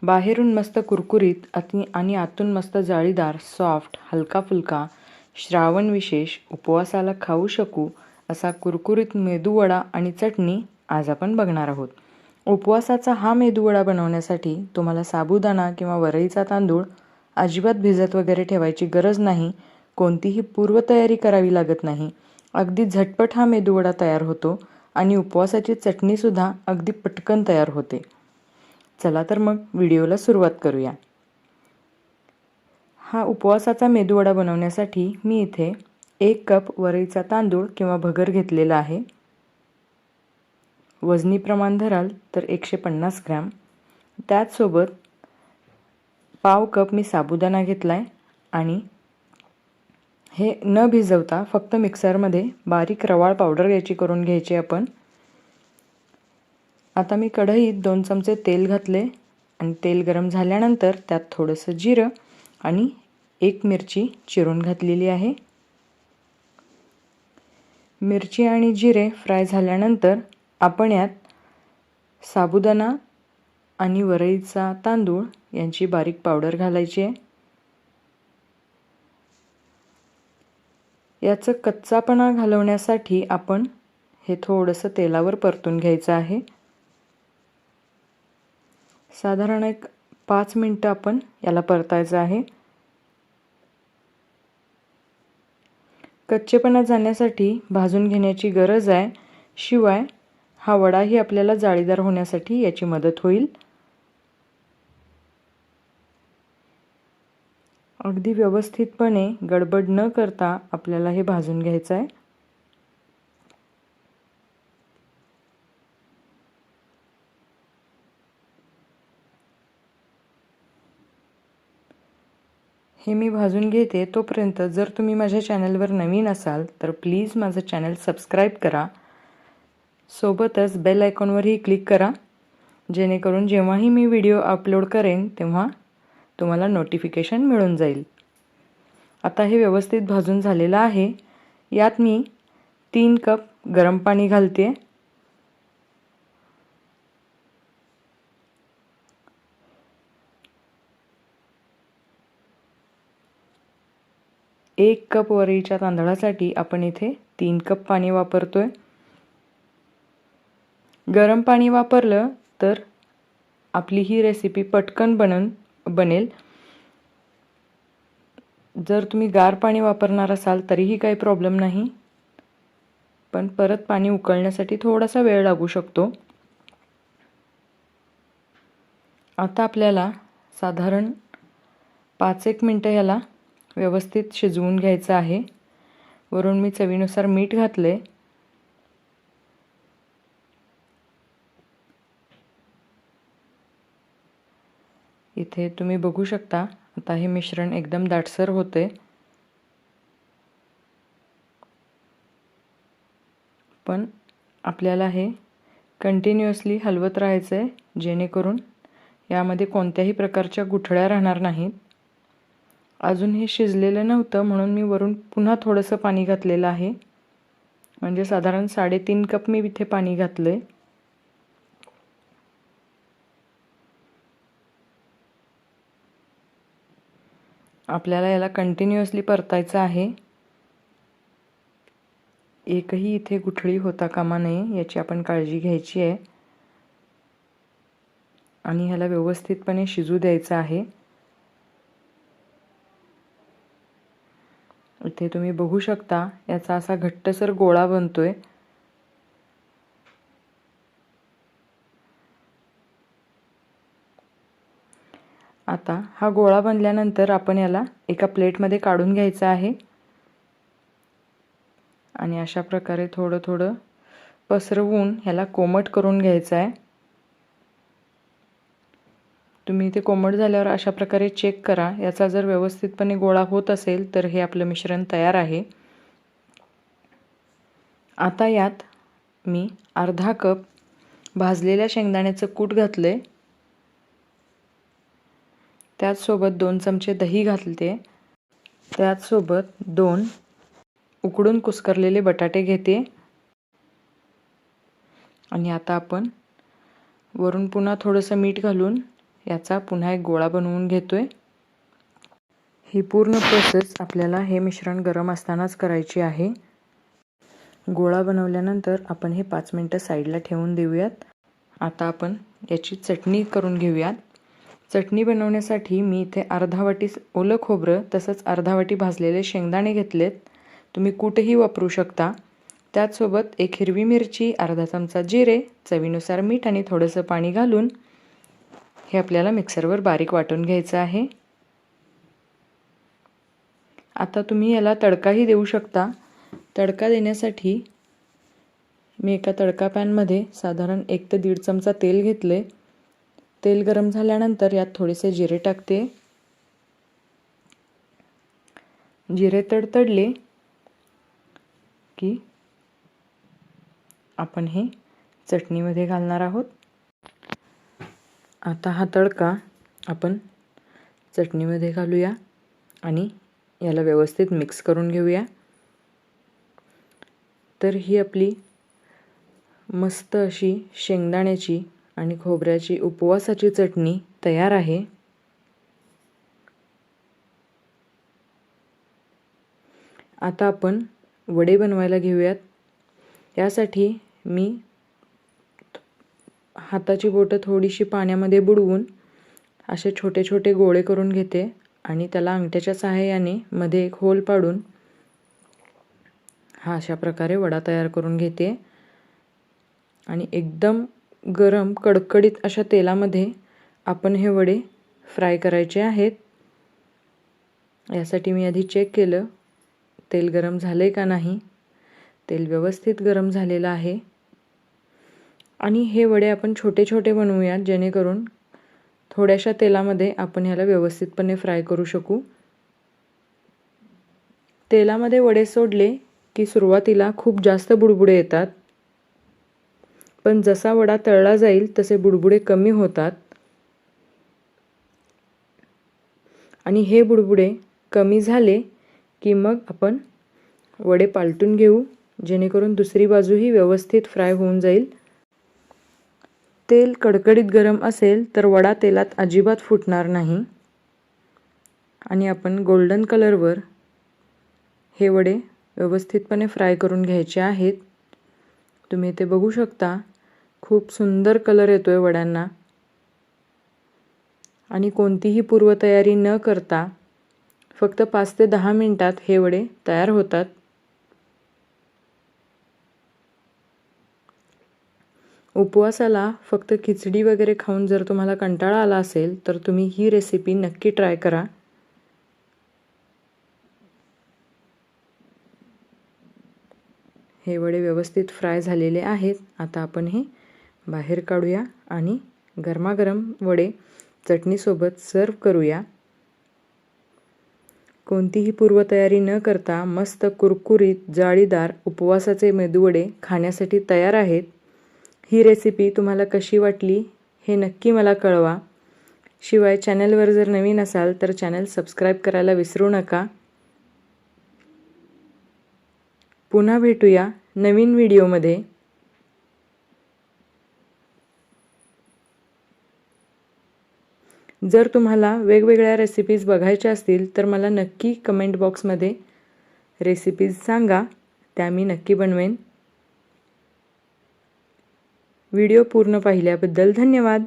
बाहेरून मस्त कुरकुरीत आणि आतून मस्त जाळीदार, सॉफ्ट, हलका फुलका, श्रावण विशेष उपवासाला खाऊ शकू असा कुरकुरीत मेदूवडा आणि चटणी आज आपण बघणार आहोत. उपवासाचा हा मेदूवडा बनवण्यासाठी तुम्हाला साबुदाणा किंवा वरईचा तांदूळ अजिबात भिजत वगैरे ठेवायची गरज नाही. कोणतीही पूर्वतयारी करावी लागत नाही. अगदी झटपट हा मेदूवडा तयार होतो आणि उपवासाची चटणीसुद्धा अगदी पटकन तयार होते. चला तर मग व्हिडिओला सुरुवात करूया. हा उपवासाचा मेदूवडा बनवण्यासाठी मी इथे 1 कप वरईचा तांदूळ किंवा भगर घेतलेला आहे. वजनी प्रमाण धराल तर 150 ग्रॅम. त्याचसोबत पाव कप मी साबुदाणा घेतला आहे आणि हे न भिजवता फक्त मिक्सरमध्ये बारीक रवाळ पावडर याची करून घ्यायची आपण. आता मी कढईत 2 चमचे तेल घातले आणि तेल गरम झाल्यानंतर त्यात थोडंसं जिरं आणि 1 मिरची चिरून घातलेली आहे. मिरची आणि जिरे फ्राय झाल्यानंतर आपण यात साबुदाणा आणि वरईचा तांदूळ यांची बारीक पावडर घालायची आहे. याचं कच्चापणा घालवण्यासाठी आपण हे थोडंसं तेलावर परतून घ्यायचं आहे. साधारण 5 मिनिटं आपण याला परतायचं आहे. कच्चेपणा जाण्यासाठी भाजून घेण्याची गरज आहे. शिवाय हा वडाही आपल्याला जाळीदार होण्यासाठी याची मदत होईल. अगदी व्यवस्थितपणे गडबड न करता आपल्याला हे भाजून घ्यायचं आहे. हे मी भाजून घेते. तोपर्यंत जर तुम्ही माझ्या चॅनलवर नवीन असाल तर प्लीज माझं चॅनल सबस्क्राईब करा. सोबतच बेल आयकॉनवरही क्लिक करा, जेणेकरून जेव्हाही मी व्हिडिओ अपलोड करेन तेव्हा तुम्हाला नोटिफिकेशन मिळून जाईल. आता हे व्यवस्थित भाजून झालेलं आहे. यात मी 3 कप गरम पाणी घालते. एक कप वरईच्या तांदळासाठी आपण इथे 3 कप पाणी वापरतोय. गरम पाणी वापरलं तर आपली ही रेसिपी पटकन बनेल. जर तुम्ही गार पाणी वापरणार असाल तरीही काही प्रॉब्लेम नाही, पण परत पाणी उकळण्यासाठी थोडासा वेळ लागू शकतो. आता आपल्याला साधारण 5-1 मिनिटं याला व्यवस्थित शिजवून घ्यायचं आहे. वरून मी चवीनुसार मीठ घातले. इथे तुम्ही बघू शकता आता हे मिश्रण एकदम दाटसर होते. पण आपल्याला हे कंटिन्युअसली हलवत राहायचं आहे, जेणेकरून यामध्ये कोणत्याही प्रकारच्या गुठळ्या राहणार नाहीत. अजून हे शिजलेलं नव्हतं म्हणून मी वरून पुन्हा थोडंसं पाणी घातलेलं आहे. म्हणजे साधारण 3.5 कप मी इथे पाणी घातलंय. आपल्याला याला कंटिन्युअसली परतायचं आहे. एकही इथे गुठळी होता कामा नये याची आपण काळजी घ्यायची आहे आणि ह्याला व्यवस्थितपणे शिजू द्यायचं आहे. इथे तुम्ही बघू शकता याचा असा घट्टसर गोळा बनतोय. आता हा गोळा बनल्यानंतर आपण याला एका प्लेटमध्ये काढून घ्यायचा आहे आणि अशा प्रकारे थोडं थोडं पसरवून ह्याला कोमट करून घ्यायचं आहे. तुम्ही ते कोमट झाल्यावर अशा प्रकारे चेक करा. याचा जर व्यवस्थितपणे गोळा होत असेल तर हे आपलं मिश्रण तयार आहे. आता यात मी अर्धा कप भाजलेल्या शेंगदाण्याचं कूट घातले. त्याचसोबत 2 चमचे दही घालते. त्याचसोबत 2 उकडून कुस्करलेले बटाटे घेते आणि आता आपण वरून पुन्हा थोडंसं मीठ घालून याचा पुन्हा एक गोळा बनवून घेतोय। ही पूर्ण प्रोसेस आपल्याला हे मिश्रण गरम असतानाच करायची आहे। गोळा बनवल्यानंतर आपण हे 5 मिनिटं साईडला ठेवून देऊयात। आता आपण याची चटणी करून घेऊयात। चटणी बनवण्यासाठी मी इथे अर्धा वाटी ओलं खोबरं तसंच अर्धा वाटी भाजलेले शेंगदाणे घेतलेत। तुम्ही कुठेही वापरू शकता। त्याचसोबत एक हिरवी मिरची, अर्धा चमचा जिरे, चवीनुसार मीठ आणि थोडंसं पाणी घालून हे आपल्याला मिक्सरवर बारीक वाटून घ्यायचं आहे। आता तुम्ही याला तडकाही देऊ शकता। तडका देण्यासाठी मी एका तडका पॅनमध्ये साधारण 1 ते 1.5 चमचा तेल घेतले। तेल गरम झाल्यानंतर यात थोडेसे जिरे टाकते। जिरे तडतडले की आपण हे चटणीमध्ये घालणार आहोत। आता हा तडका आपण चटणीमध्ये घालूया आणि याला व्यवस्थित मिक्स करून घेऊया। तर ही आपली मस्त अशी शेंगदाण्याची आणि खोबऱ्याची उपवासाची चटणी तयार आहे। आता आपण वडे बनवायला घेऊयात। यासाठी मी हाताची बोटं थोडीशी पाण्यामध्ये बुडवून असे छोटे छोटे गोळे करून घेते आणि त्याला अंगठ्याच्या सहाय्याने मध्ये एक होल पाडून हा अशा प्रकारे वडा तयार करून घेते आणि एकदम गरम कडकडीत अशा तेलामध्ये आपण हे वडे फ्राय करायचे आहेत। यासाठी मी आधी चेक केलं तेल गरम झाले का नाही। तेल व्यवस्थित गरम झालेलं आहे आणि हे वडे आपण छोटे छोटे बनवूयात जेणेकरून थोड्याशा तेलामध्ये आपण ह्याला व्यवस्थितपणे फ्राय करू शकू। तेलामध्ये वडे सोडले की सुरुवातीला खूप जास्त बुडबुडे येतात, पण जसा वडा तळला जाईल तसे बुडबुडे कमी होतात आणि हे बुडबुडे कमी झाले की मग आपण वडे पालटून घेऊ जेणेकरून दुसरी बाजूही व्यवस्थित फ्राय होऊन जाईल। तेल कडकडीत गरम असेल तर वडा तेलात अजिबात फुटणार नाही आणि आपण गोल्डन कलरवर हे वडे व्यवस्थितपणे फ्राय करून घ्यायचे आहेत। तुम्ही इथे बघू शकता खूप सुंदर कलर येतोय वड्यांना आणि कोणतीही पूर्वतयारी न करता फक्त 5 ते 10 मिनिटात हे वडे तयार होतात। उपवासाला फक्त खिचडी वगैरे खाऊन जर तुम्हाला कंटाळा आला असेल तर तुम्ही ही रेसिपी नक्की ट्राय करा। हे वडे व्यवस्थित फ्राय झालेले आहेत। आता आपण हे बाहेर काढूया आणि गरमागरम वडे चटणीसोबत सर्व करूया। कोणतीही पूर्वतयारी न करता मस्त कुरकुरीत जाळीदार उपवासाचे मेदूवडे खाण्यासाठी तयार आहेत। ही रेसिपी तुम्हाला कशी वाटली हे नक्की मला कळवा। शिवाय चॅनलवर जर नवीन असाल तर चॅनल सबस्क्राईब करायला विसरू नका। पुन्हा भेटूया नवीन व्हिडिओमध्ये। जर तुम्हाला वेगवेगळ्या रेसिपीज बघायच्या असतील तर मला नक्की कमेंट बॉक्समध्ये रेसिपीज सांगा, त्या मी नक्की बनवेन। व्हिडिओ पूर्ण पाहिल्याबद्दल धन्यवाद।